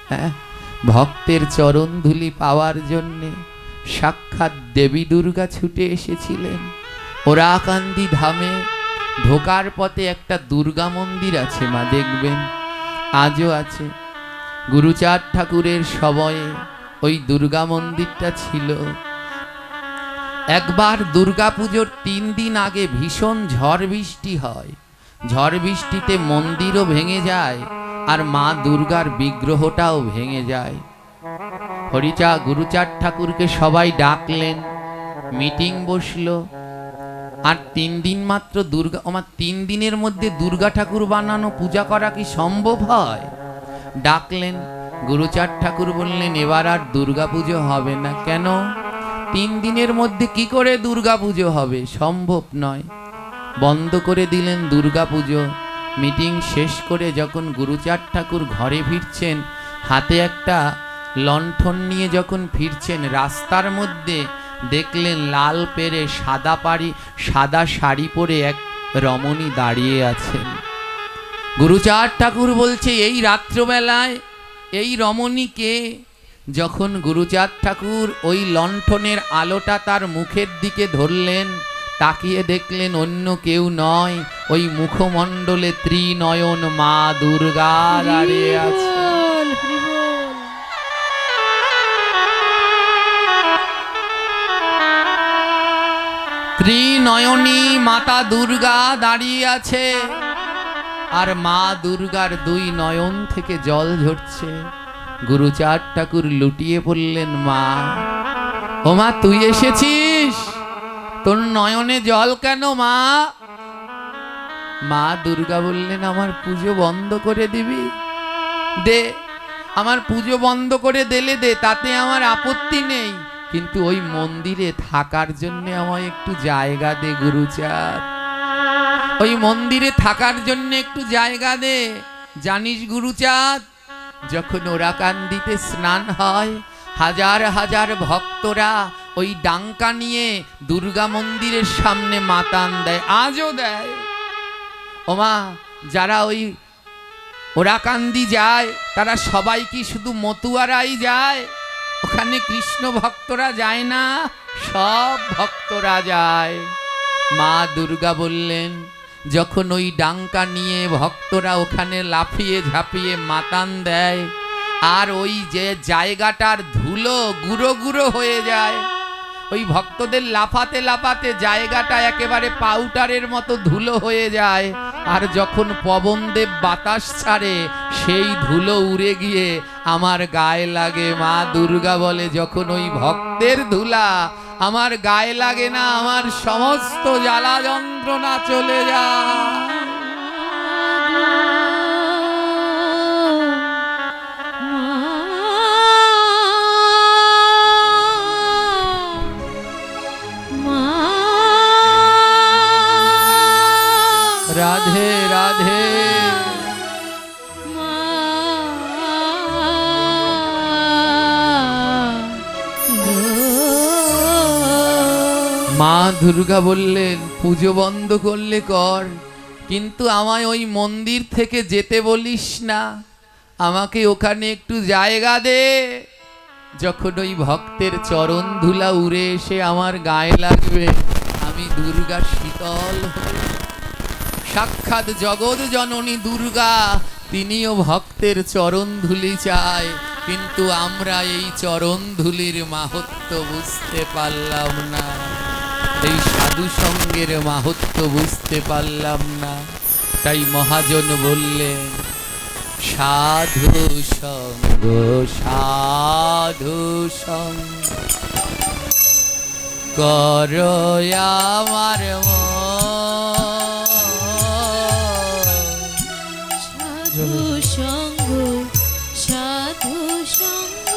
হ্যাঁ, ভক্তের চরণ ধুলি পাওয়ার জন্যে সাক্ষাৎ দেবী দুর্গা ছুটে এসেছিলেন। ওরাকান্দি ধামে ঢোকার পথে একটা দুর্গা মন্দির আছে মা, দেখবেন আজও আছে। গুরুচাঁদ ঠাকুরের সময়ে ওই দুর্গা মন্দিরটা ছিল। একবার দুর্গা পুজোর 3 দিন আগে ভীষণ ঝড় বৃষ্টি হয়। ঝড় বৃষ্টিতে মন্দিরও ভেঙে যায় আর মা দুর্গার বিগ্রহটাও ভেঙে যায়। গুরুচাঁদ ঠাকুরকে সবাই ডাকলেন, মিটিং বসলো। আর 3 দিন মাত্র দুর্গা, আমার 3 দিনের মধ্যে দুর্গা ঠাকুর বানানো, পূজা করা কি সম্ভব হয়? ডাকলেন। গুরুচাঁদ ঠাকুর বললেন, এবার আর দুর্গা পুজো হবে না। কেন? 3 দিনের মধ্যে কি করে দুর্গা পুজো হবে? সম্ভব নয়। বন্ধ করে দিলেন দুর্গা পুজো। মিটিং শেষ করে যখন গুরুচাঁদ ঠাকুর ঘরে ফিরছেন, হাতে একটা লণ্ঠন নিয়ে যখন ফিরছেন, রাস্তার মধ্যে দেখলেন লাল পেরে সাদা শাড়ি পরে এক রমণী দাঁড়িয়ে আছেন। গুরুচাঁদ ঠাকুর বলছে, এই রাত্রবেলায় এই রমণী কে? যখন গুরুচাঁদ ঠাকুর ওই লণ্ঠনের আলোটা তার মুখের দিকে ধরলেন, তাকিয়ে দেখলেন অন্য কেউ নয়, ওই মুখমণ্ডলে ত্রিনয়ন মা দুর্গা দাঁড়িয়ে আছে। ত্রিনয়নী মাতা দুর্গা দাঁড়িয়ে আছে, আর মা দুর্গার 2 নয়ন থেকে জল ঝরছে। গুরুচাঁদ ঠাকুর লুটিয়ে পড়লেন, মা, ও মা, তুই এসেছিস? তোর নয়নে জল কেন মা? মা দুর্গা বললেন, আমার পুজো বন্ধ করে দিবি? দে, আমার পুজো বন্ধ করে দিলে দে, তাতে আমার আপত্তি নেই, কিন্তু ওই মন্দিরে থাকার জন্য আমায় একটু জায়গা দে গুরুচাঁদ, ওই মন্দিরে থাকার জন্য একটু জায়গা দে। জানিস গুরুচাঁদ, যখন ওরাকান্দিতে স্নান হয়, হাজার হাজার ভক্তরা ওই ডাঙ্কা নিয়ে দুর্গা মন্দিরের সামনে মাতান দেয়, আজও দেয়। ওমা, যারা ওই ওরাকান্দি যায় তারা সবাই কি শুধু মতুয়ারাই যায়? ওখানে কৃষ্ণ ভক্তরা যায় না, সব ভক্তরা যায়। মা দুর্গা বললেন, যখন ওই ডাঙ্কা নিয়ে ভক্তরা ওখানে লাফিয়ে ঝাঁপিয়ে মাতান দেয়, আর ওই যে জায়গাটার ধুলো গুঁড়ো গুঁড়ো হয়ে যায়, ওই ভক্তদের লাফাতে লাফাতে জায়গাটা একেবারে পাউডারের মতো ধুলো হয়ে যায়, আর যখন পবনদেব বাতাস ছাড়ে সেই ধুলো উড়ে গিয়ে আমার গায়ে লাগে। মা দুর্গা বলে, যখন ওই ভক্তের ধুলা আমার গায়ে লাগে না, আমার সমস্ত জ্বালা যন্ত্রণা চলে যায়। রাধে রাধে। মা দুর্গা বললেন, পুজো বন্ধ করলে কর, কিন্তু আমায় ওই মন্দির থেকে যেতে বলিস না, আমাকে ওখানে একটু জায়গা দে। যখন ওই ভক্তের চরণ ধুলা উড়ে এসে আমার গায়ে লাগবে, আমি দুর্গা শীতল হয়ে, সাক্ষাৎ জগৎ জননী দুর্গা তিনিও ভক্তের চরণ ধুলি চায়, কিন্তু আমরা এই চরণ ধুলির মাহাত্ম্য বুঝতে পারলাম না, এই সাধু সঙ্গের মাহাত্ম্য বুঝতে পারলাম না। তাই মহাজন বললেন, সাধু সঙ্গ সাধু সঙ্গ করো আমার সাধু সঙ্গ সাধু সঙ্গ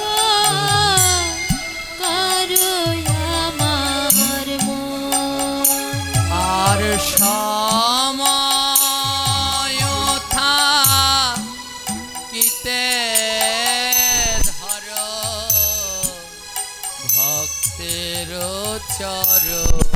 করো আমার মন। আর সময় থাকিতে ধরো ভক্তের চরণ।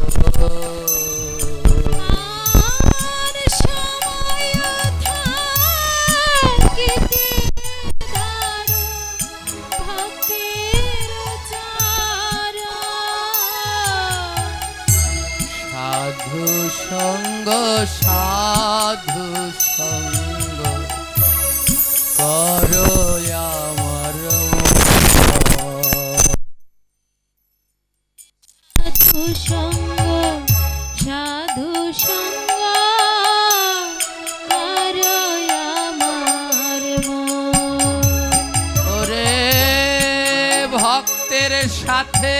ভক্তের সাথে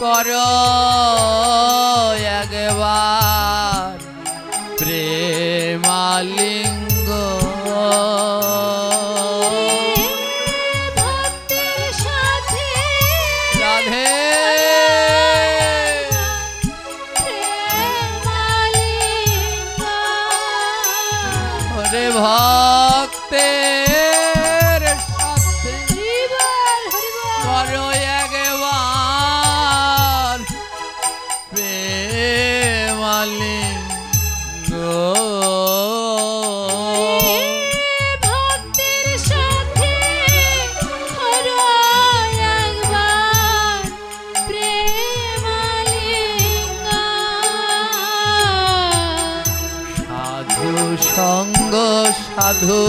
করো একবার প্রেমালিঙ্গ ভক্তের সাথে রাধে প্রেমালিঙ্গ ওরে ভক্তের সাথে হরিবল হরিবল করো একবার প্রেমালিঙ্গ ভক্তের সাথে করো একবার প্রেমালিঙ্গ সাধু সঙ্গ সাধু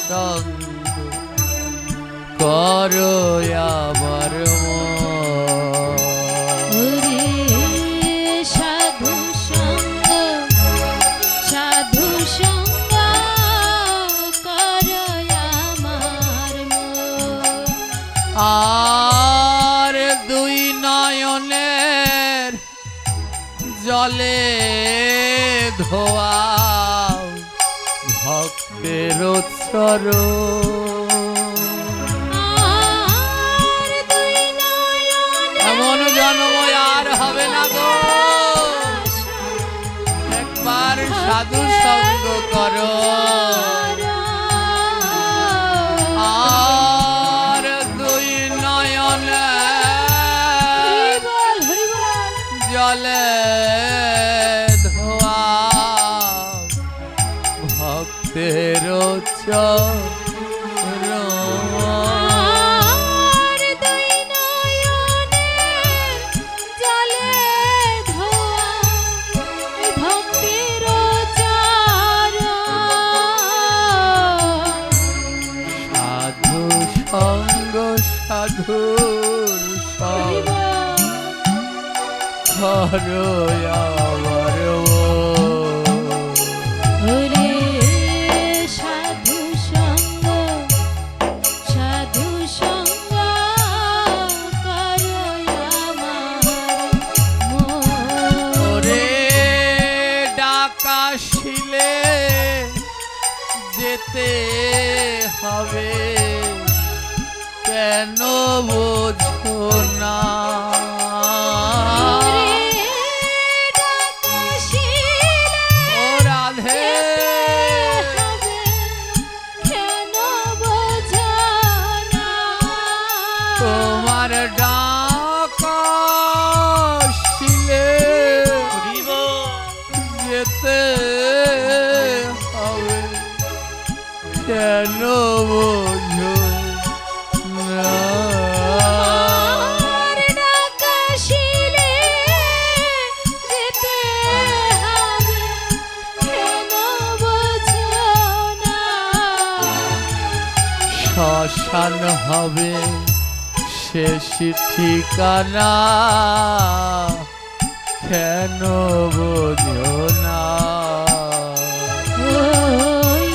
সঙ্গ করো আমার মন। ওরে সাধু সঙ্গ সাধু সঙ্গ করো আমার মন। আর দুই নয়নের জলে ধোয়া ভক্তের চরণ। আর দুই নয়নে এমন জন্ম আর হবে না গো, একবার সাধু সঙ্গ করো। আর দুই নয়নে হরিবল হরিবল জলে ধোয়া ভক্তের চরণ। আর দুই নয়নে জলে ধোয়া ভক্তির চরণ। সাধু সঙ্গ সাধু সঙ্গ করো আমার মন। ওরে সাধু সঙ্গ সাধু সঙ্গ করো আমার মন। ওরে ডাকাশিলে যেতে হবে কেন বোঝো না। ওরে ডাকাশিলে ও রাধে হবে কেন বোঝো না। তোমার ডাকাশিলে যেতে হবে কেন বোঝো না। আর ডাকাশিলে যেতে হবে কেন বোঝো না। শ্মশান হবে শেষ ঠিকানা কেন বোঝো না। ওই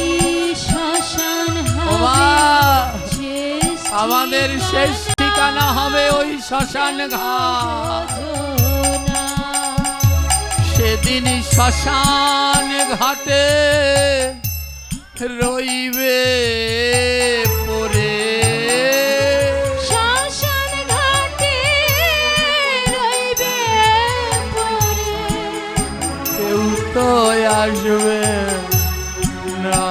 শ্মশান ওমা, হবে শেষ আমাদের শেষ ঠিকানা হবে ওই শ্মশান ঘাট। বোঝো না। সেদিন শ্মশান ঘাটে রইবে পরে শ্মশান ঘাটে রইবে পড়ে। কেউ তো আসবে না।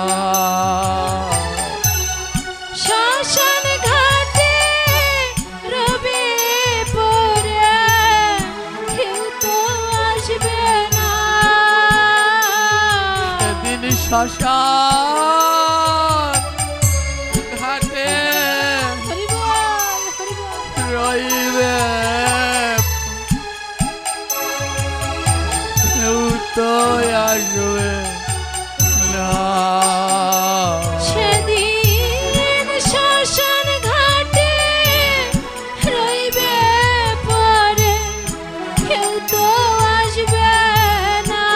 শ্মশান ঘাটে রবে পড়ে কেউ তো আসবে না। সেদিন শ্মশান ঘাটে হরিবল হরিবল রইবে কেউ তো আসবে না। সেদিন শ্মশান ঘাটে রইবে পড়ে কেউ তো আসবে না।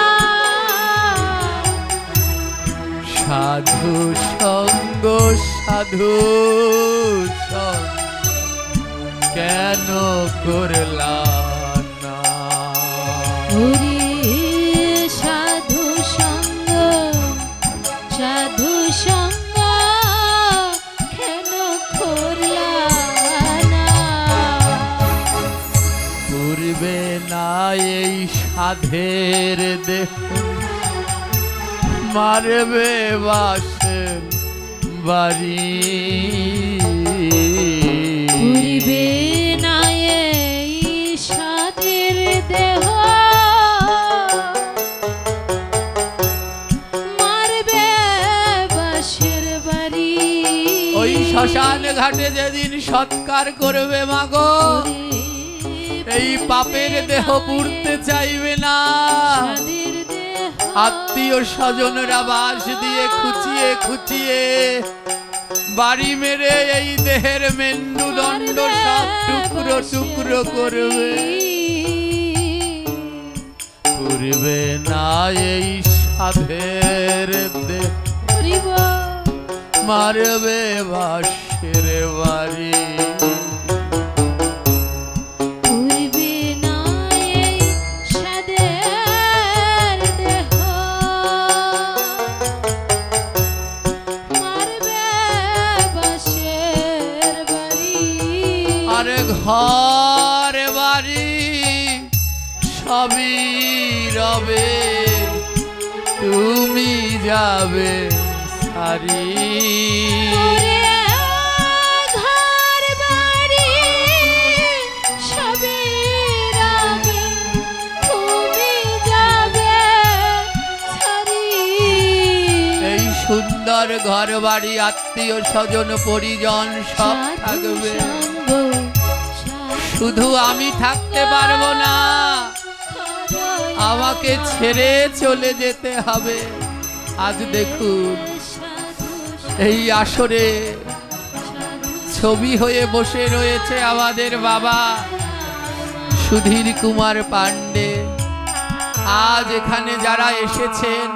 সাধু সঙ্গ সাধু সঙ্গ কেন করলা না? ওরে সাধু সঙ্গ কেন করলা না? পূর্বে না এই সাধের দেহ মারবে বাসের বাড়ি। পুরিবে না এই সাধের দেহ মারবে বাঁশের বাড়ি। ওই শ্মশান ঘাটে যেদিন সৎকার করবে মাগো, এই পাপের দেহ পুড়তে চাইবে না। সাধের দেহ আত্মীয় স্বজনরা বাঁশ দিয়ে খুঁচিয়ে খুঁচিয়ে বাড়ি মেরে এই দেহের মেন্ডুদণ্ড সব টুকরো টুকরো করবে। পুরবে না এই সাধের দেহ পুরিব মারবে বাঁশের বাড়ি। পুরিবে না এই সাধের দেহ মারবে বাঁশের বাড়ি। আরে ঘর বাড়ি সবই রবে, তুমি যাবে সারি। ওরে ঘর বাড়ি সবই রবে, তুমি যাবে ছাড়ি। এই সুন্দর ঘর বাড়ি আত্মীয় স্বজন পরিজন সব থাকবে, শুধু আমি থাকতে পারবো না, আমাকে ছেড়ে চলে যেতে হবে। আজ দেখুন এই আসরে ছবি হয়ে বসে রয়েছে আমাদের বাবা সুধীর কুমার পাণ্ডে। আজ এখানে যারা এসেছেন,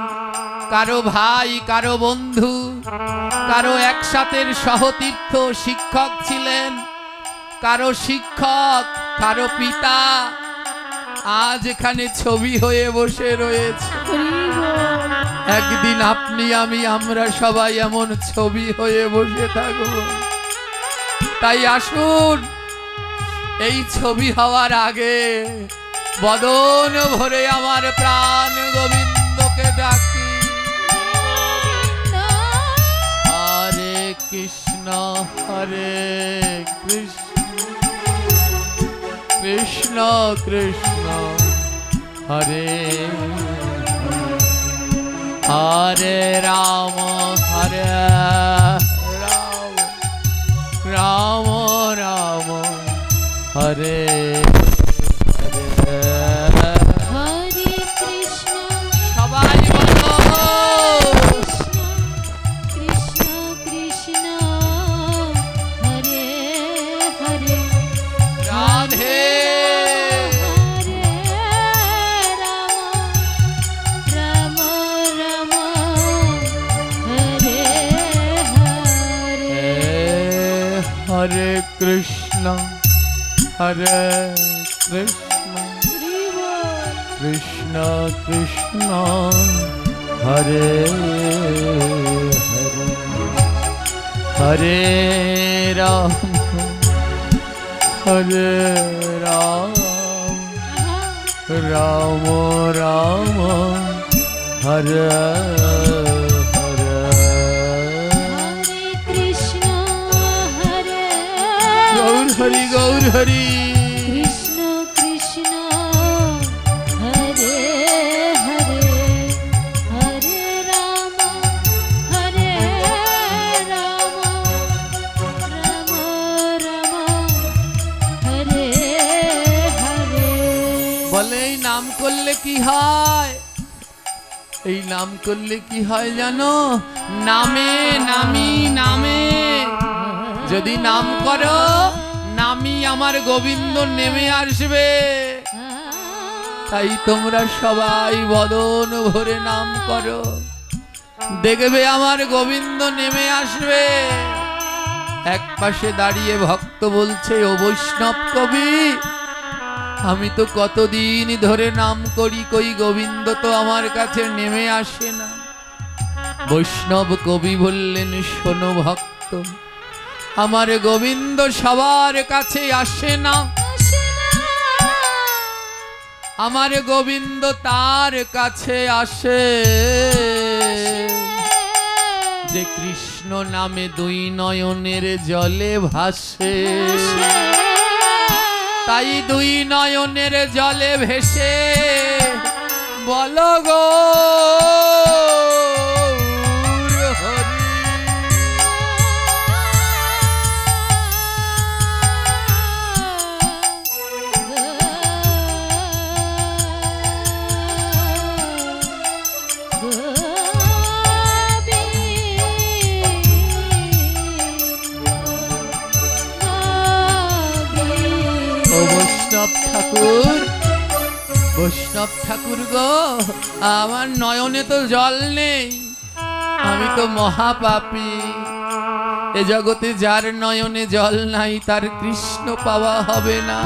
কারো ভাই, কারো বন্ধু, কারো একসাথের সহতীর্থ শিক্ষক ছিলেন, কারো শিক্ষক, কারো পিতা, আজ এখানে ছবি হয়ে বসে রয়েছে। একদিন আপনি আমি আমরা সবাই এমন ছবি হয়ে বসে থাকব। তাই আসুন এই ছবি হওয়ার আগে বদন ভরে আমার প্রাণ গোবিন্দকে ডাকি। হরে কৃষ্ণ হরে কৃষ্ণ কৃষ্ণ কৃষ্ণ হরে হরে রাম হরে রাম রাম রাম হরে হরে। হরে কৃষ্ণ সবাই বলো কৃষ্ণ কৃষ্ণ হরে হরে রাধে হরে রাম রাম রাম হরে হরে। হরে কৃষ্ণ হরে কৃষ্ণ কৃষ্ণ কৃষ্ণ হরে হরে হরে রাম হরে রাম রাম রাম হরে হরে। হরে কৃষ্ণ হরে গৌর হরি গৌর হরি। কৃষ্ণ কৃষ্ণ হরে হরে হরে রাম হরে রাম রাম রাম হরে হরে। বলে এই নাম করলে কি হয়? এই নাম করলে কি হয় জানো? নামে নামি নামে। যদি নাম করো, নামি আমার গোবিন্দ নেমে আসবে। তাই তোমরা সবাই বদন ভরে নাম করো, দেখবে আমার গোবিন্দ নেমে আসবে। এক পাশে দাঁড়িয়ে ভক্ত বলছে, ও বৈষ্ণব কবি, আমি তো কতদিন ধরে নাম করি, কই গোবিন্দ তো আমার কাছে নেমে আসে না। বৈষ্ণব কবি বললেন, শোনো ভক্ত, আমার গোবিন্দ সবার কাছে আসে না, আমার গোবিন্দ তার কাছে আসে যে কৃষ্ণ নামে দুই নয়নের জলে ভাসে। তাই দুই নয়নের জলে ভেসে বলো গো হরি। ও বৈষ্ণব ঠাকুর, বৈষ্ণব ঠাকুর গো, আমার নয়নে তো জল নেই, আমি তো মহাপাপী। এ জগতে যার নয়নে জল নাই তার কৃষ্ণ পাওয়া হবে না।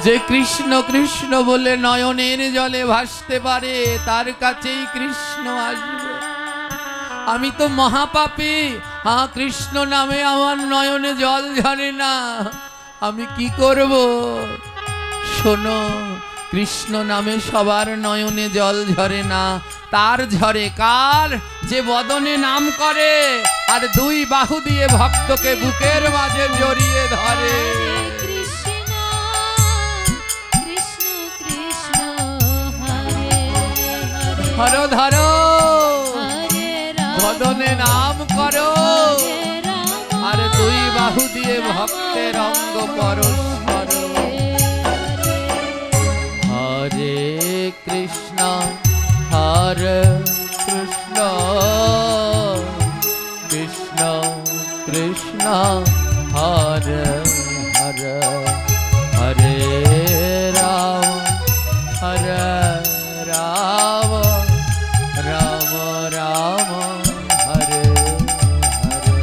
যে কৃষ্ণ কৃষ্ণ বলে নয়নের জলে ভাসতে পারে তার কাছেই কৃষ্ণ আসবে। আমি তো মহাপাপী, কৃষ্ণ নামে আমার নয়নে জল ঝরে না, আমি কি করব? শোনো, কৃষ্ণ নামে সবার নয়নে জল ঝরে না, তার ঝরে কার? যে বদনে নাম করে আর দুই বাহু দিয়ে ভক্তকে বুকের মাঝে জড়িয়ে ধরে। ধরো ধরো, বদনে নাম করো আর দুই বাহু দিয়ে ভক্তের অঙ্গ পরস্পর। হরে কৃষ্ণ হরে কৃষ্ণ কৃষ্ণ কৃষ্ণ হরে হরে, হরে রাম হরে রাম রাম রাম হরে হরে।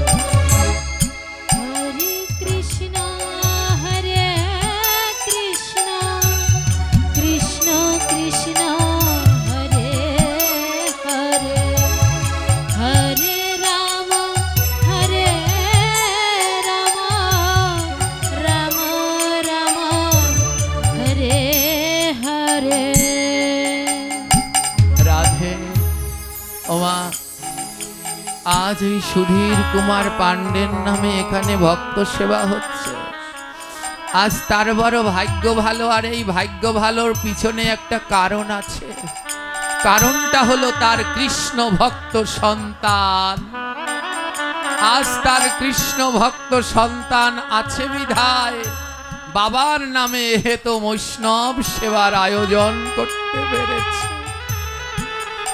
হরে কৃষ্ণ হরে কৃষ্ণ কৃষ্ণ কৃষ্ণ হরে হরে, হরে রাম হরে রাম রাম রাম হরে হরে। রাধে ওমা, আজ এই সুধীর কুমার পাণ্ডের নামে এখানে ভক্ত সেবা হচ্ছে। আজ তার বড় ভাগ্য ভালো, আর এই ভাগ্য ভালোর পিছনে একটা কারণ আছে। কারণটা হলো তার কৃষ্ণ ভক্ত সন্তান। আজ তার কৃষ্ণ ভক্ত সন্তান আছে বিধায় বাবার নামে হেত বৈষ্ণব সেবার আয়োজন করতে পেরেছে।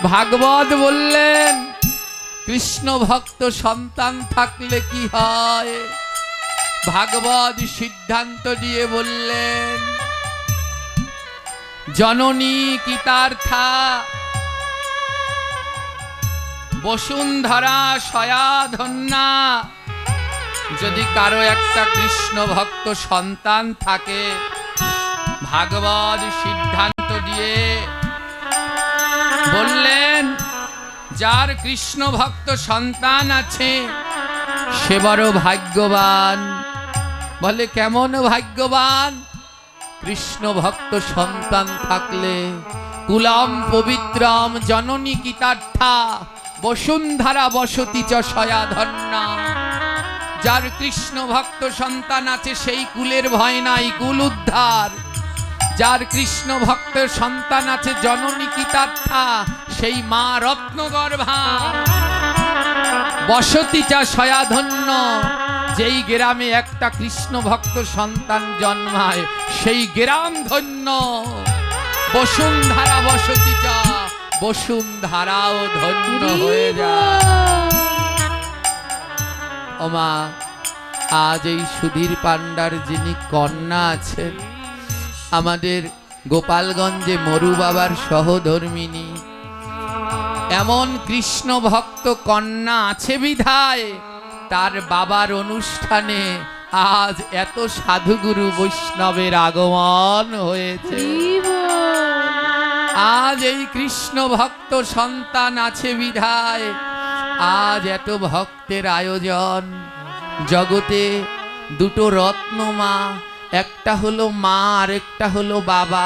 ভাগবত বললেন, কৃষ্ণ ভক্ত সন্তান থাকলে কি হয়? ভাগবত সিদ্ধান্ত দিয়ে বললেন, জননী কীতার্থা বসুন্ধরা সয়াধন্যা। যদি কারো একটা কৃষ্ণ ভক্ত সন্তান থাকে, ভাগবত সিদ্ধান্ত দিয়ে বললেন, যার কৃষ্ণ ভক্ত সন্তান আছে সে বড় ভাগ্যবান। বলে কেমন ভাগ্যবান? কৃষ্ণ ভক্ত সন্তান থাকলে কুলাম পবিত্রম জননী কীতার্থা বসুন্ধরা বসতি চ সয়াধন্যা। যার কৃষ্ণ ভক্ত সন্তান আছে সেই কুলের ভয় নাই, কুল উদ্ধার। যার কৃষ্ণ ভক্ত সন্তান আছে জননী কীতার্থা, সেই মা রত্নগর্ভা। বসতি চা সয়াধন্য, যেই গ্রামে একটা কৃষ্ণ ভক্ত সন্তান জন্মায় সেই গ্রাম ধন্য। বসুন্ধরা বসতি চা, বসুন্ধরাও ধন্য হয়ে যায়। ওমা, আজ এই সুধীর পাণ্ডার যিনি কন্যা আছেন, আমাদের গোপালগঞ্জে মরু বাবার সহধর্মিনী, এমন কৃষ্ণ ভক্ত কন্যা আছে বিধায় তার বাবার অনুষ্ঠানে আজ এত সাধুগুরু বৈষ্ণবের আগমন হয়েছে। আজ এই কৃষ্ণ ভক্ত সন্তান আছে বিধায় আজ এত ভক্তের আয়োজন। জগতে দুটো রত্ন মা, একটা হলো মা আর একটা হলো বাবা।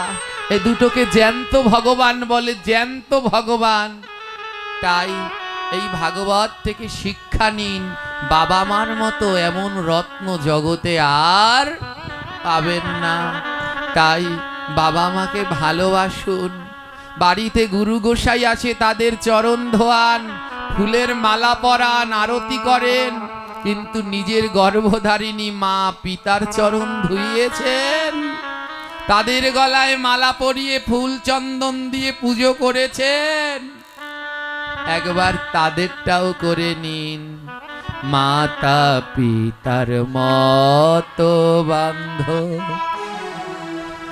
এ দুটোকে জ্যান্ত ভগবান বলে, জ্যান্ত ভগবান। তাই এই ভাগবত থেকে শিক্ষা নিন, বাবা মার মতো এমন রত্ন জগতে আর পাবেন না। তাই বাবা মাকে ভালোবাসুন। বাড়িতে গুরু গোসাই আছে, তাদের চরণ ধোয়ান, ফুলের মালা পরান, আরতি করেন, কিন্তু নিজের গর্ভধারিণী মা পিতার চরণ ধুইয়েছেন? তাদের গলায় মালা পরিয়ে ফুল চন্দন দিয়ে পুজো করেছেন? একবার তাদেরটাও করে নিন। মাতা পিতার মতো বান্ধব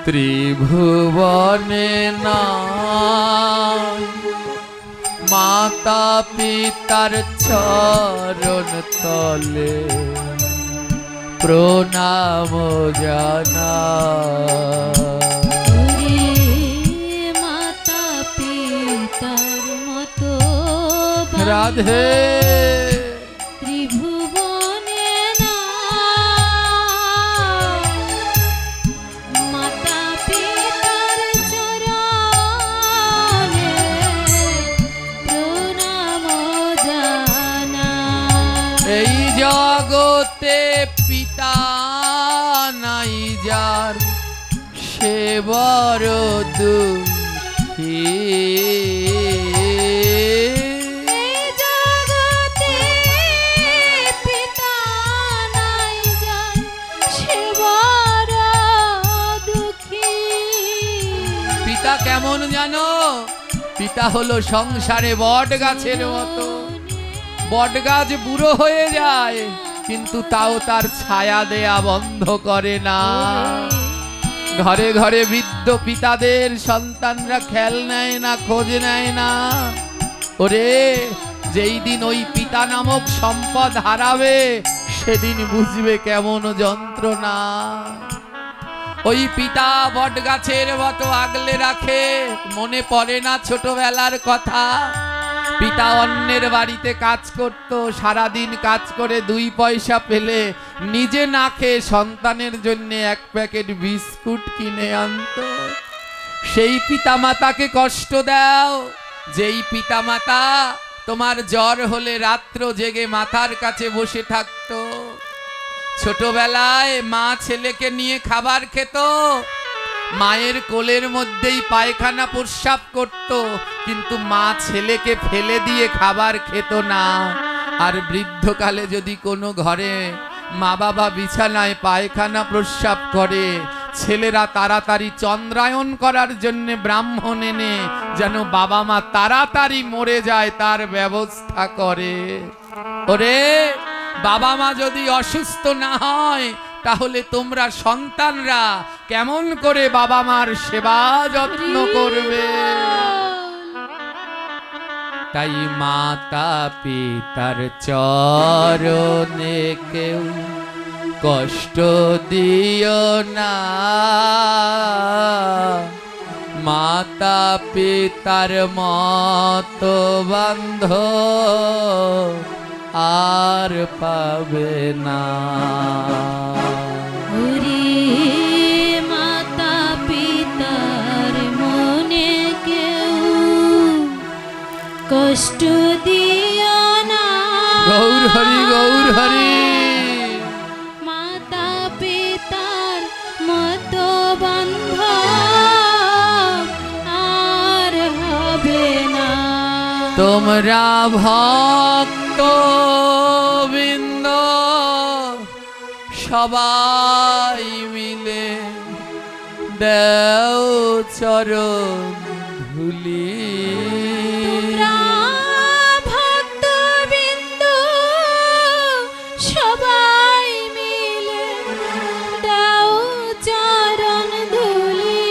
ত্রিভুবনে নাই, মাতা পিতার চরণ তলে প্রণাম জানা। মাতা পিতার মতো রাধে ত্রিভুবনে মাতা পিতার চরণে প্রণাম জানা। এই জগতে পিতা নাই যার, সে বড় দুঃখী। এই জগতে পিতা নাই যার, সে বড় দুঃখী। পিতা কেমন জানো? পিতা হলো সংসারে বট গাছের মতো। বট গাছ বুড়ো হয়ে যায়, কিন্তু তাও তার ছায়া দেয়া বন্ধ করে না। ঘরে ঘরে বৃদ্ধ পিতাদের সন্তানরা খেল নেয় না, খোঁজ নেয় না। ওরে, যেই দিন ওই পিতা নামক সম্পদ হারাবে, সেদিন বুঝবে কেমন যন্ত্রণা। ওই পিতা বট গাছের মতো আগলে রাখে, মনে পড়ে না ছোটবেলার কথা। পিতা অন্যের বাড়িতে কাজ করত, সারাদিন কাজ করে 2 পয়সা পেলে নিজে না খেয়ে সন্তানের জন্য 1 প্যাকেট বিস্কুট কিনে আনতো। সেই পিতা মাতাকে কষ্ট দাও, যেই পিতা মাতা তোমার জ্বর হলে রাত্র জেগে মাথার কাছে বসে থাকতো। ছোটবেলায় মা ছেলেকে নিয়ে খাবার খেত, মায়ের কোলের মধ্যেই পায়খানা প্রস্রাব করত, কিন্তু মা ছেলেকে ফেলে দিয়ে খাবার খেত না। আর বৃদ্ধকালে যদি কোনো ঘরে মা বাবা বিছানায় পায়খানা প্রস্রাব করে, ছেলেরা তাড়াতাড়ি চন্দ্রায়ন করার জন্য ব্রাহ্মণ এনে যেন বাবা মা তাড়াতাড়ি মরে যায় তার ব্যবস্থা করে। ওরে, বাবা মা যদি অসুস্থ না হয়, তাহলে তোমরা সন্তানরা কেমন করে বাবা মার সেবা যত্ন করবে? তাই মাতা পিতার চরণে কেউ কষ্ট দিও না। মাতা পিতার মতো বান্ধব আর পাবে না। মাতা পিতার মনে কেউ কষ্ট দিও না। গৌর হরি, গৌর হরি। মাতা পিতার মতো বান্ধব আর হবে না। তোমরা ভক্ত বৃন্দ সবাই মিলে দেও চরণ ধুলি। ভক্তবৃন্দ সবাই মিলে দাও চরণ ধুলি।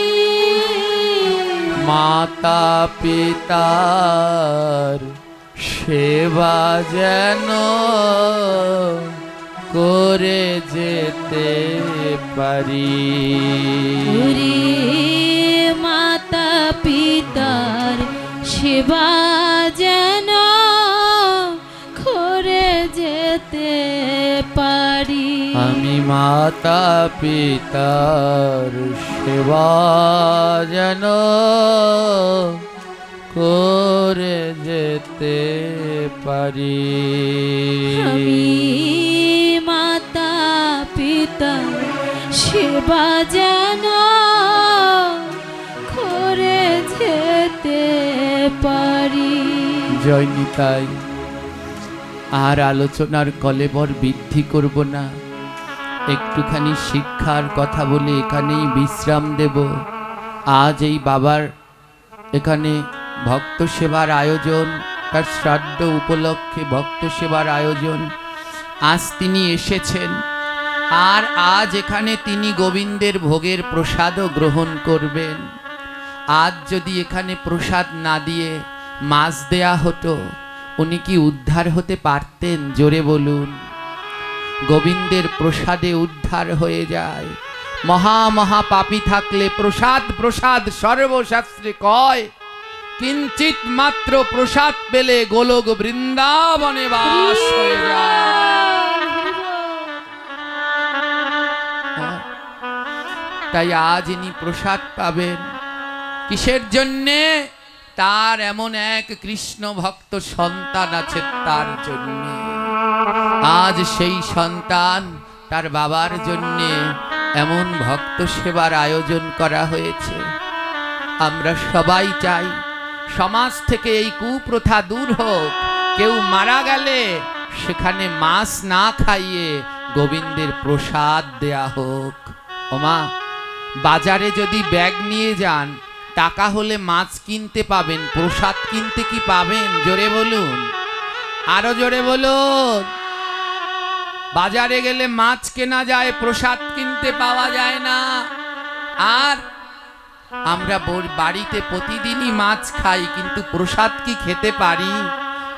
মাতা পিতার সেবা যেন করে যেতে পারি। ওরে মাতা পিতার সেবা যেন করে যেতে পারি। আমি মাতা পিতার সেবা যেন করে যেতে পারি। আমি মাতা পিতার সেবা যেন করে যেতে পারি। জয় নিতাই। আর আলোচনার কলেবর বৃদ্ধি করব না, একটুখানি শিক্ষার কথা বলে এখানেই বিশ্রাম দেব। আজ এই বাবার এখানে ভক্ত সেবার আয়োজন, তার শ্রাদ্ধ উপলক্ষে ভক্ত সেবার আয়োজন। আজ তিনি এসেছেন, আর আজ এখানে তিনি গোবিন্দের ভোগের প্রসাদও গ্রহণ করবেন। আজ যদি এখানে প্রসাদ না দিয়ে মাছ দেয়া হতো, উনি কি উদ্ধার হতে পারতেন? জোরে বলুন। গোবিন্দের প্রসাদে উদ্ধার হয়ে যায়। মহা মহা পাপী থাকলে প্রসাদ প্রসাদ সর্বশাস্ত্রে কয়, কিঞ্চিত মাত্র প্রসাদ পেলে গোলক বৃন্দাবনে বাস হয়ে যায়। তাই আজ ইনি প্রসাদ পাবেন কিসের জন্যে? তার এমন এক কৃষ্ণ ভক্ত সন্তান আছে, তার জন্য। আজ সেই সন্তান তার বাবার জন্যে এমন ভক্ত সেবার আয়োজন করা হয়েছে। আমরা সবাই চাই সমাজ থেকে এই কুপ্রথা দূর হোক। কেউ মারা গেলে সেখানে মাছ না খাইয়ে গোবিন্দের প্রসাদ দেয়া হোক। ওমা, বাজারে যদি ব্যাগ নিয়ে যান, টাকা হলে মাছ কিনতে পাবেন, প্রসাদ কিনতে কি পাবেন? জোরে বলুন, আরো জোরে বলুন। বাজারে গেলে মাছ কেনা যায়, প্রসাদ কিনতে পাওয়া যায় না। আর আমরা বাড়িতে প্রতিদিনই মাছ খাই, কিন্তু প্রসাদ কি খেতে পারি?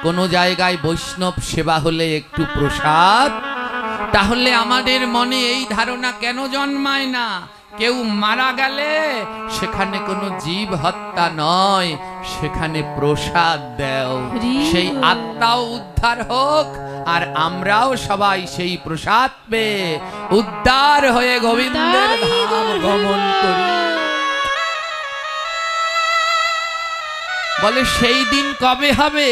কোনো জায়গায় বৈষ্ণব সেবা হলে একটু প্রসাদ। তাহলে আমাদের মনে এই ধারণা কেন জন্মায় না? কেউ মারা গেলে সেখানে কোনো জীব হত্যা নয়, সেখানে প্রসাদ দাও, সেই আত্মাও উদ্ধার হোক, আর আমরাও সবাই সেই প্রসাদ পেয়ে উদ্ধার হয়ে গোবিন্দের ধাম গমন করি। বলে সেই দিন কবে হবে?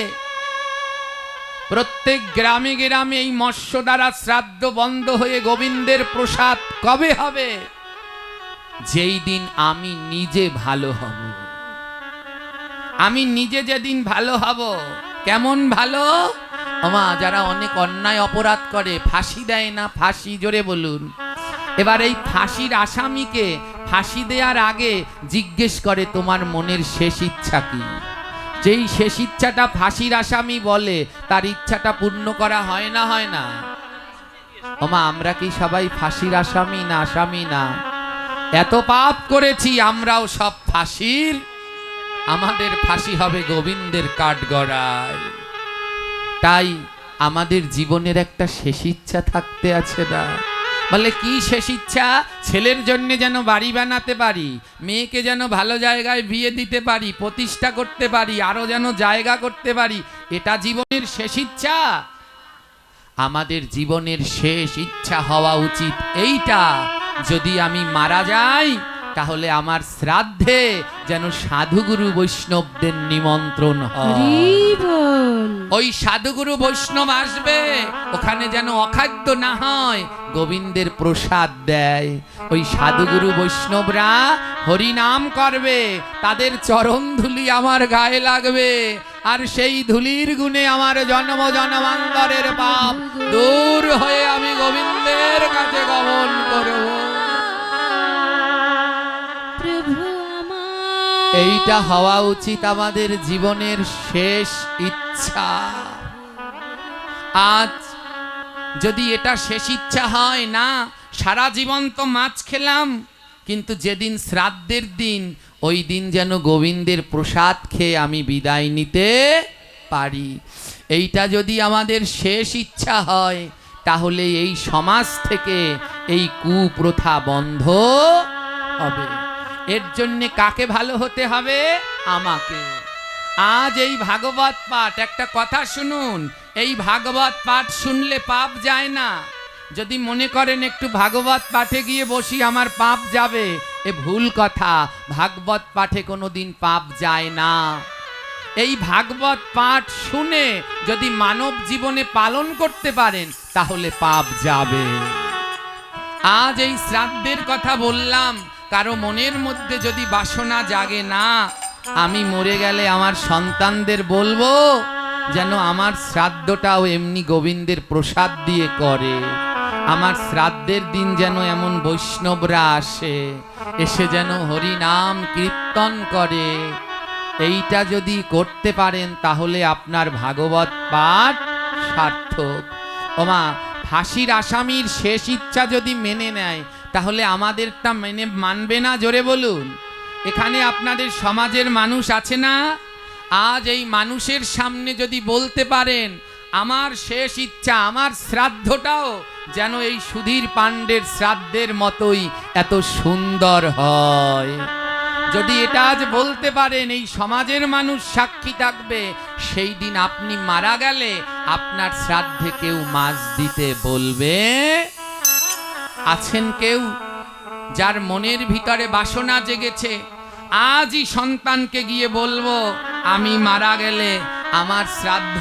প্রত্যেক গ্রামে গ্রামে এই মৎস্য দ্বারা শ্রাদ্ধ বন্ধ হয়ে গোবিন্দের প্রসাদ কবে হবে? যেই দিন আমি নিজে ভালো হব। আমি নিজে যেদিন ভালো হব। কেমন ভালো? ওমা, যারা অনেক অন্যায় অপরাধ করে ফাঁসি দেয় না, ফাঁসি, জোরে বলুন। এবার এই ফাঁসির আসামিকে ফাঁসি দেওয়ার আগে জিজ্ঞেস করে, তোমার মনের শেষ ইচ্ছা কি? যেই শেষ ইচ্ছাটা ফাঁসির আসামি বলে, তার ইচ্ছাটা পূর্ণ করা হয় না, হয় না? ওমা, আমরা কি সবাই ফাঁসির আসামি না? আসামি না? এত পাপ করেছি আমরাও সব ফাঁসির। আমাদের ফাঁসি হবে গোবিন্দের কাঠগড়ায়। তাই আমাদের জীবনের একটা শেষ ইচ্ছা থাকতে আছে না? বলে কি শেষ ইচ্ছা? ছেলের জন্য যেন বাড়ি বানাতে পারি, মেয়েকে যেন ভালো জায়গায় বিয়ে দিতে পারি, প্রতিষ্ঠা করতে পারি, আরো যেন জায়গা করতে পারি। এটা জীবনের শেষ ইচ্ছা? আমাদের জীবনের শেষ ইচ্ছা হওয়া উচিত এইটা, যদি আমি মারা যাই তাহলে আমার শ্রাদ্ধে যেন সাধুগুরু বৈষ্ণবদের নিমন্ত্রণ হয়। ওই সাধুগুরু বৈষ্ণব আসবে, ওখানে যেন অখাদ্য না হয়, গোবিন্দের প্রসাদ দেয়। ওই সাধুগুরু বৈষ্ণবরা হরি নাম করবে, তাদের চরণ ধুলি আমার গায়ে লাগবে, আর সেই ধুলির গুণে আমার জন্ম জন্মান্তরের পাপ দূর হয়ে আমি গোবিন্দের কাছে গমন করব। এইটা হওয়া উচিত আমাদের জীবনের শেষ ইচ্ছা। আজ যদি এটা শেষ ইচ্ছা হয় না, সারা জীবন তো মাছ খেলাম, কিন্তু যেদিন শ্রাদ্ধের দিন, ওই দিন যেন গোবিন্দের প্রসাদ খেয়ে আমি বিদায় নিতে পারি। এইটা যদি আমাদের শেষ ইচ্ছা হয়, তাহলে এই সমাজ থেকে এই কুপ্রথা বন্ধ হবে। এর জন্যে কাকে ভালো হতে হবে? আমাকে। আজ এই ভাগবত পাঠ, একটা কথা শুনুন, এই ভাগবত পাঠ শুনলে পাপ যায় না। যদি মনে করেন একটু ভাগবত পাঠে গিয়ে বসি আমার পাপ যাবে, এ ভুল কথা। ভাগবত পাঠে কোনোদিন পাপ যায় না। এই ভাগবত পাঠ শুনে যদি মানব জীবনে পালন করতে পারেন তাহলে পাপ যাবে। আজ এই শ্রাদ্ধের কথা বললাম, কারো মনের মধ্যে যদি বাসনা জাগে না, আমি মরে গেলে আমার সন্তানদের বলবো যেন আমার শ্রাদ্ধটাও এমনি গোবিন্দের প্রসাদ দিয়ে করে। আমার শ্রাদ্ধের দিন যেন এমন বৈষ্ণবরা আসে, এসে যেন হরি নাম কীর্তন করে। এইটা যদি করতে পারেন তাহলে আপনার ভাগবত পাঠ সার্থক। ওমা, ফাঁসির আসামির শেষ ইচ্ছা যদি মেনে নেয় তাহলে আমাদেরটা মানবে না? জোরে বলুন। এখানে আপনাদের সমাজের মানুষ আছে না? আজ এই মানুষের সামনে যদি বলতে পারেন আমার শেষ ইচ্ছা, আমার শ্রাদ্ধটাও যেন এই সুধীর পাণ্ডের শ্রাদ্ধের মতোই এত সুন্দর হয়, যদি এটা আজ বলতে পারেন, এই সমাজের মানুষ সাক্ষী থাকবে, সেই দিন আপনি মারা গেলে আপনার শ্রাদ্ধে কেউ মাছ দিতে বলবে? আছেন কেউ যার মনের ভিতরে বাসনা জেগেছে? আজই সন্তানকে গিয়ে বলবো আমি মারা গেলে আমার শ্রাদ্ধ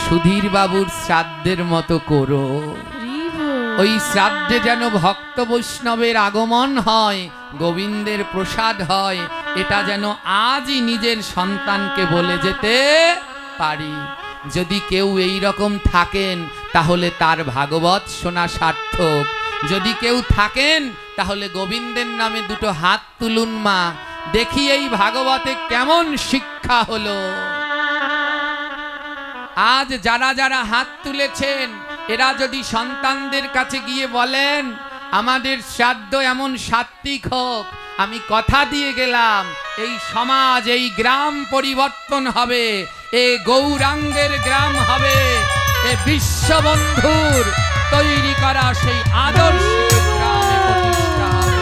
সুধীর বাবুর শ্রাদ্ধের মতো করো। ওই শ্রাদ্ধে যেন ভক্ত বৈষ্ণবের আগমন হয়, গোবিন্দের প্রসাদ হয়, এটা যেন আজই নিজের সন্তানকে বলে যেতে পারি। যদি কেউ এই রকম থাকেন তাহলে তার ভাগবত শোনা সার্থক। যদি কেউ থাকেন তাহলে গোবিন্দের নামে দুটো হাত তুলুন মা, দেখি এই ভাগবতে কেমন শিক্ষা হলো। আজ যারা যারা হাত তুলেছেন এরা যদি সন্তানদের কাছে গিয়ে বলেন আমাদের শ্রাদ্ধ এমন সাত্বিক হোক, আমি কথা দিয়ে গেলাম এই সমাজ, এই গ্রাম পরিবর্তন হবে, এ গৌরাঙ্গের গ্রাম হবে, এ বিশ্ববন্ধুর তৈরি করা সেই আদর্শ গ্রামে প্রতিষ্ঠা হবে।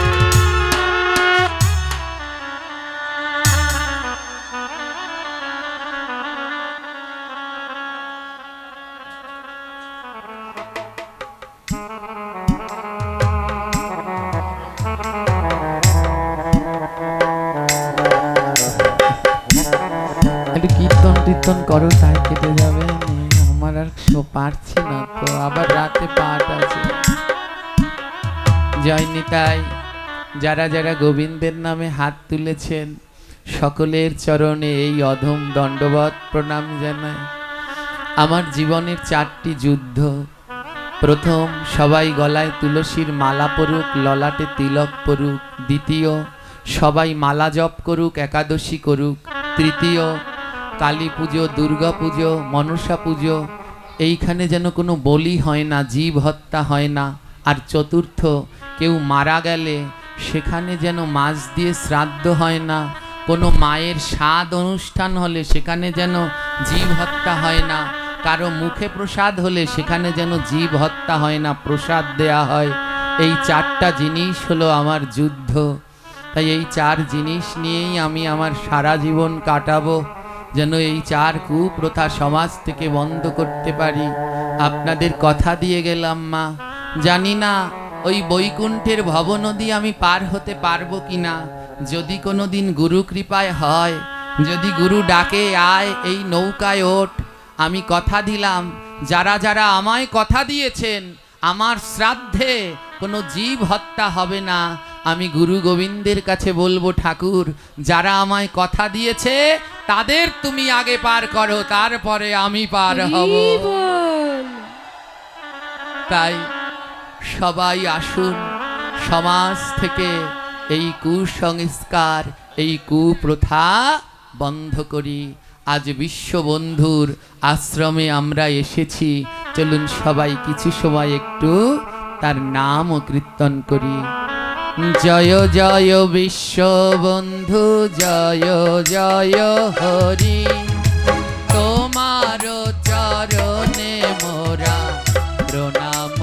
একটু কীর্তন টীর্তন করো, তাই কেটে যাবে। আমার আর পারছি না তো, আবার রাতে পাঠ আছে। জয় নিতাই। যারা যারা গোবিন্দের নামে হাত তুলেছেন সকলের চরণে এই অধম দণ্ডবত প্রণাম জানাই। আমার জীবনের 4টি যুদ্ধ। প্রথম, সবাই গলায় তুলসীর মালা পরুক, ললাটে তিলক পরুক। দ্বিতীয়, সবাই মালা জপ করুক, একাদশী করুক। তৃতীয়, কালী পুজো, দুর্গা পুজো, মনসা পুজো, এইখানে যেন কোনো বলি হয় না, জীব হত্যা হয় না। আর চতুর্থ, কেউ মারা গেলে সেখানে যেন মাছ দিয়ে শ্রাদ্ধ হয় না, কোনো মায়ের স্বাদ অনুষ্ঠান হলে সেখানে যেন জীব হত্যা হয় না, কারো মুখে প্রসাদ হলে সেখানে যেন জীব হত্যা হয় না, প্রসাদ দেয়া হয়। এই 4টা জিনিস হলো আমার যুদ্ধ। তাই এই 4 জিনিস নিয়েই আমি আমার সারা জীবন কাটাবো, যেন এই 4 কুপ্রথা সমাজ থেকে বন্ধ করতে পারি। আপনাদের কথা দিয়ে গেলাম মা, জানি না ওই বৈকুণ্ঠের ভবনদী আমি পার হতে পারবো কিনা। যদি কোনো দিন গুরু কৃপায় হয়, যদি গুরু ডাকে আয় এই নৌকায় ওঠ, আমি কথা দিলাম যারা যারা আমায় কথা দিয়েছেন আমার শ্রাদ্ধে কোনো জীব হত্যা হবে না। আমি গুরু গোবিন্দের কাছে বলবো, ঠাকুর যারা আমায় কথা দিয়েছে তাদের তুমি আগে পার করো, তারপরে আমি পার হব। তাই সবাই আসুন, সমাজ থেকে এই কুসংস্কার, এই কুপ্রথা বন্ধ করি। আজ বিশ্ববন্ধুর আশ্রমে আমরা এসেছি, চলুন সবাই কিছু সময় একটু তার নাম ও কীর্তন করি। জয় জয় বিশ্ববন্ধু, জয় জয় হরি, তোমার চরণে মোরা প্রণাম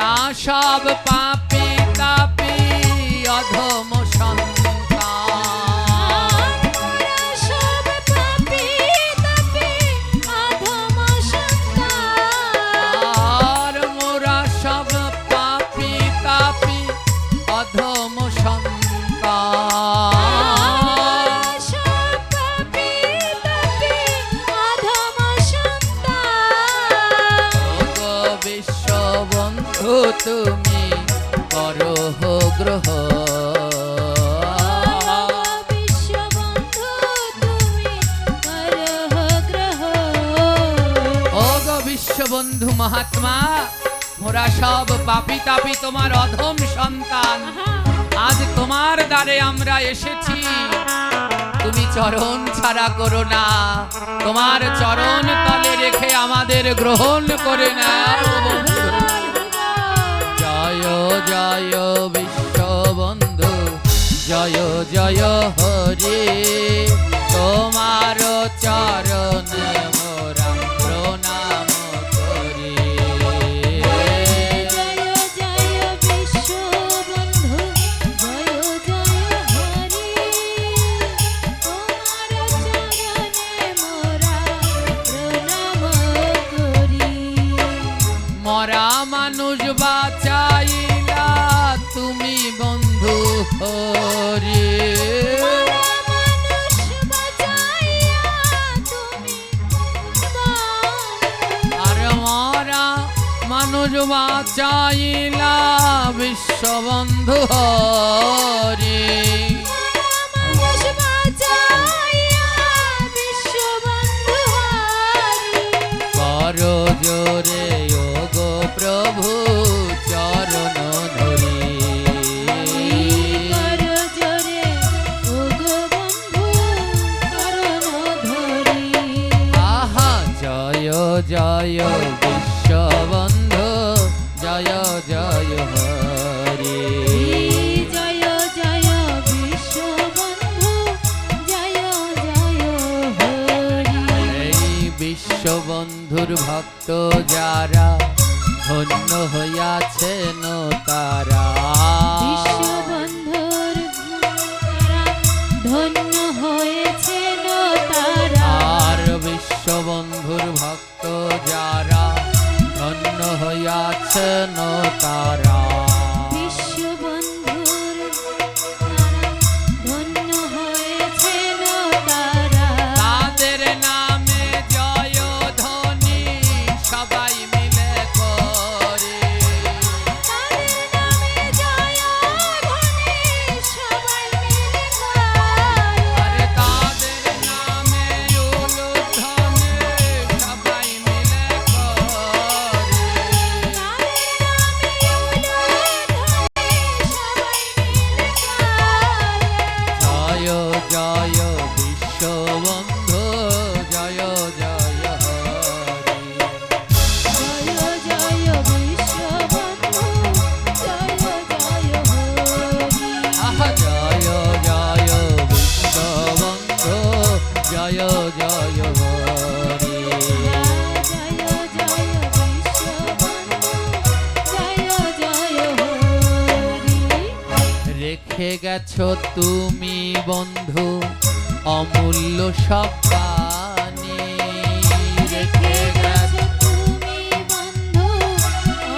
মোরা সব পাপী তাপী অধম সন্তান। মোরা সব পাপী তাপী অধম সন্তান। আর মোরা সব পাপী তাপী অধম সন্তান। সব পাপী তাপী অধম সন্তান। ওগো বিশ্ববন্ধু তুমি করো গ্রহ। বিশ্ববন্ধু তুমি করহ গ্রহ। ওগো বিশ্ববন্ধু মহাত্মা, মোরা সব পাপী তাপী তোমার অধম সন্তান। আজ তোমার দ্বারে আমরা এসেছি, তুমি চরণ ছাড়া করো না, তোমার চরণ তলে রেখে আমাদের গ্রহণ করে না। জয় জয় বিশ্ববন্ধু, জয় জয় হরি, তোমার চরণ মোরা প্রণাম করি। জয় জয় বিশ্ববন্ধু, জয় জয় হরি, তোমার চরণে মোরা প্রণাম করি। মরা মানুষ বাঁচাইলা তুমি বন্ধু হরি। মানুষ বাঁচাইয়া তুমি আর মরা মানুষ বাঁচাইলা বিশ্ববন্ধু হরি। মানুষ বাঁচাইয়া বিশ্ববন্ধু হরি। করো জোরে ওগো প্রভু চরণ ধরি। কর জোরে ওগো বন্ধু চরণ ধরি। আহা জয় জয় বিশ্ববন্ধু, জয় জয় হরি। জয় জয় বিশ্ববন্ধু, জয় জয় হরি। এই বিশ্ববন্ধুর ভক্ত যারা ধন্য হইয়াছেন তারা। বিশ্ববন্ধুর তারা ধন্য হয়েছেন তারা। আর বিশ্ববন্ধুর ভক্ত যারা ধন্য হইয়াছেন তারা। বিশ্ববন্ধুর তারা ধন্য হয়েছেন তারা। তাদের নামে জয় ধ্বনি সবাই মিলে করে। তাদের নামে জয় ধ্বনি সবাই মিলে করে। আরে তাদের নামে উলুধ্বনি সবাই মিলে করে। তাদের নামে উলুধ্বনি সবাই মিলে করে। জয় জয় বিশ্ববন্ধু, জয় জয় হরি। জয় জয় বিশ্ববন্ধু, জয় জয় হরি। আহা জয় জয় বিশ্ববন্ধু, জয় জয় হরি। জয় জয় বিশ্ববন্ধু, জয় জয় হরি। রেখে গেছো তুমি বন্ধু অমূল্য সব বাণী। রেখে গেছো তুমি বন্ধু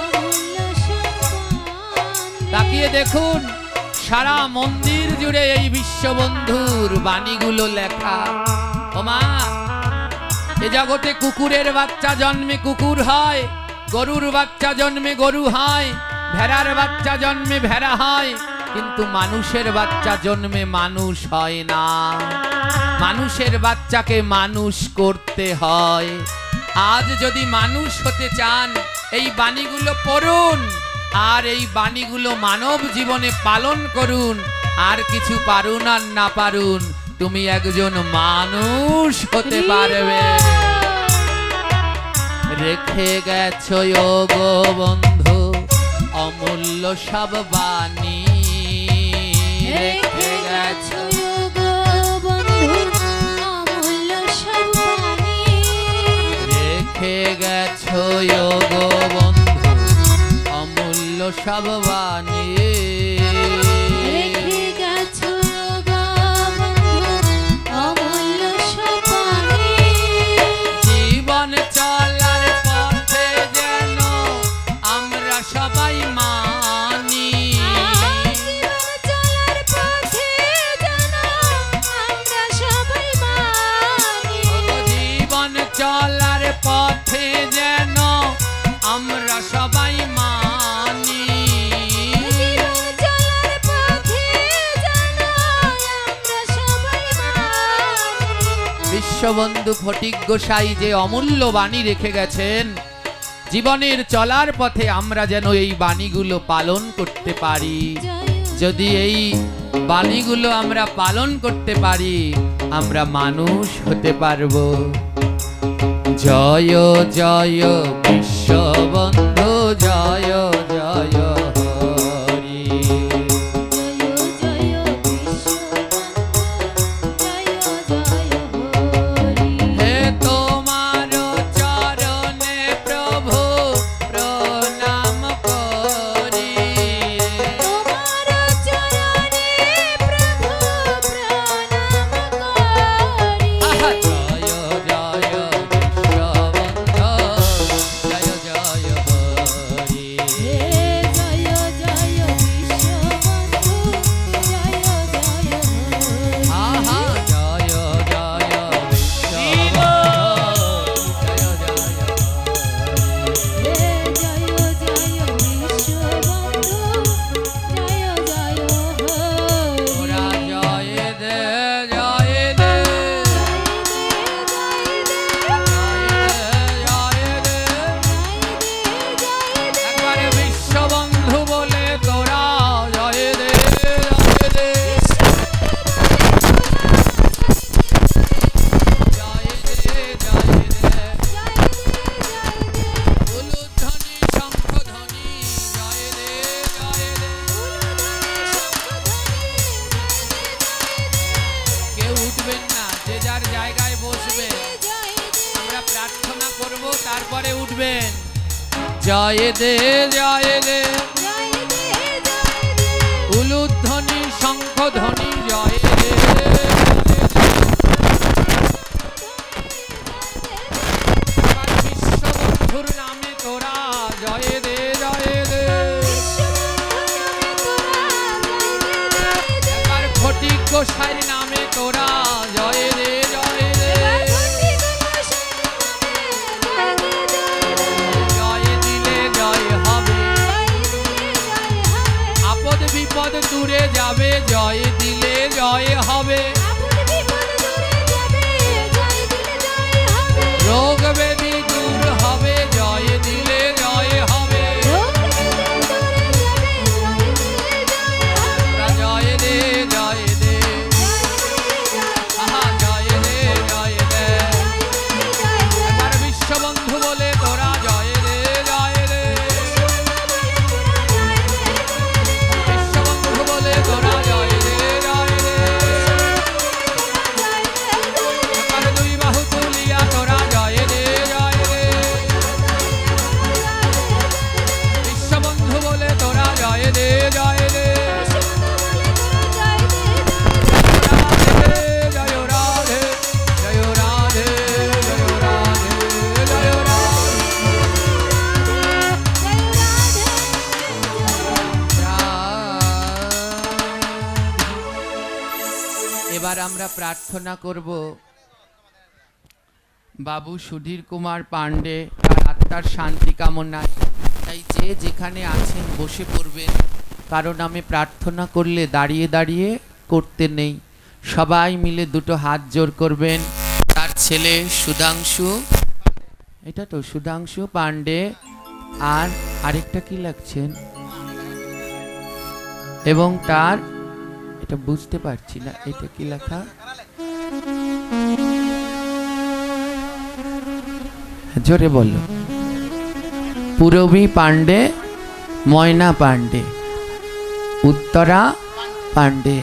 অমূল্য সম্পদ। তাকিয়ে দেখুন, সারা মন্দির জুড়ে এই বিশ্ববন্ধুর বাণীগুলো লেখা। ওমা, এ জগতে কুকুরের বাচ্চা জন্মে কুকুর হয়, গরুর বাচ্চা জন্মে গরু হয়, ভেড়ার বাচ্চা জন্মে ভেড়া হয়, কিন্তু মানুষের বাচ্চা জন্মে মানুষ হয় না। মানুষের বাচ্চাকে মানুষ করতে হয়। আজ যদি মানুষ হতে চান, এই বাণীগুলো পড়ুন আর এই বাণীগুলো মানব জীবনে পালন করুন। আর কিছু পারুন আর না পারুন, তুমি একজন মানুষ হতে পারবে। রেখে গেছো গো বন্ধু অমূল্য সব বাণী। রেখে গেছো গো বন্ধু অমূল্য সব বাণী। রেখে গেছো গো বন্ধু অমূল্য সব বাণী। রেখে গেছো গো বন্ধু অমূল্য সব বাণী। জীবন চলার পথে যেন আমরা সবাই মানি। জীবন চলার পথে যেন আমরা সবাই মানি। জীবন চলার পথে যেন আমরা সবাই মানি। জীবন চলার পথে যেন আমরা সবাই মানি। বিশ্ববন্ধু ফটিক গোসাই যে অমূল্য বাণী রেখে গেছেন, জীবনের চলার পথে আমরা যেন এই বাণীগুলো পালন করতে পারি। যদি এই বাণীগুলো আমরা পালন করতে পারি, আমরা মানুষ হতে পারবো। জয় জয় বিশ্ববন্ধু, জয় জয় হরি। জয় জয় বিশ্ববন্ধু জয় জয় হরি। হে তোমার চরণে প্রভু প্রণাম করি। তোমার চরণে প্রভু প্রণাম করি। আহা, জয় জয় বিশ্ববন্ধু, জয় জয় হরি। হে জয় জয় বিশ্ববন্ধু জয় জয় হরি। আহা, জয় জয় বিশ্ববন্ধু, জয় জয় হরি। হে জয় জয় বিশ্ববন্ধু জয় জয় হরি। ওরা জয় দে, জয় দে, একবারে বিশ্ববন্ধু বলে তোরা জয় দে, জয় দে, জয় দে, জয় দে। উলুধ্বনি শঙ্খধ্বনি জয় দে, জয় দে। কেউ উঠবেন না, যে যার জায়গায় বসবে। আমরা প্রার্থনা করব, তারপরে উঠবেন। জয় দে, জয় দে, উলুধ্বনি শঙ্খধ্বনি জয় দে। এবার বিশ্ববন্ধুর নামে তোরা জয় দে, জয় দে। এবার ফটিক গোসাইর নামে তোরা জয় দে, জয় দে। জয় দিলে জয় হবে, আপদ বিপদ দূরে যাবে। জয় দিলে জয় হবে, রোগ ব্যাধি দূর হবে। জয় দিলে জয় হবে। তোরা জয় দে, জয় দে, আহা, জয় দে, জয় দে। এবার বিশ্ববন্ধু বলে তোরা জয় দে, জয় দে। বিশ্ববন্ধু বলে তোরা জয় দে, জয় দে। এবার দুই বাহু তুলিয়া তোরা জয় দে, জয় দে। বিশ্ববন্ধু বলে তোরা জয় দে, জয় দে। রাধে, জয় রাধে, জয় রাধে, জয় রাধে, জয় রাধে। এবার আমরা প্রার্থনা করব বাবু সুধীর কুমার পাণ্ডে তার আত্মার শান্তি কামনায়। তাই যে যেখানে আছেন বসে পড়বেন, কারণ আমি প্রার্থনা করলে দাঁড়িয়ে দাঁড়িয়ে করতে নেই। সবাই মিলে দুটো হাত জোর করবেন। তার ছেলে সুধাংশু, এটা তো সুধাংশু পাণ্ডে, আর আরেকটা কি লাগছেন, এবং তার, এটা বুঝতে পারছি না, এটা কি লেখা, জোরে বলো। পূরবী পাণ্ডে, ময়না পাণ্ডে, উত্তরা পাণ্ডে।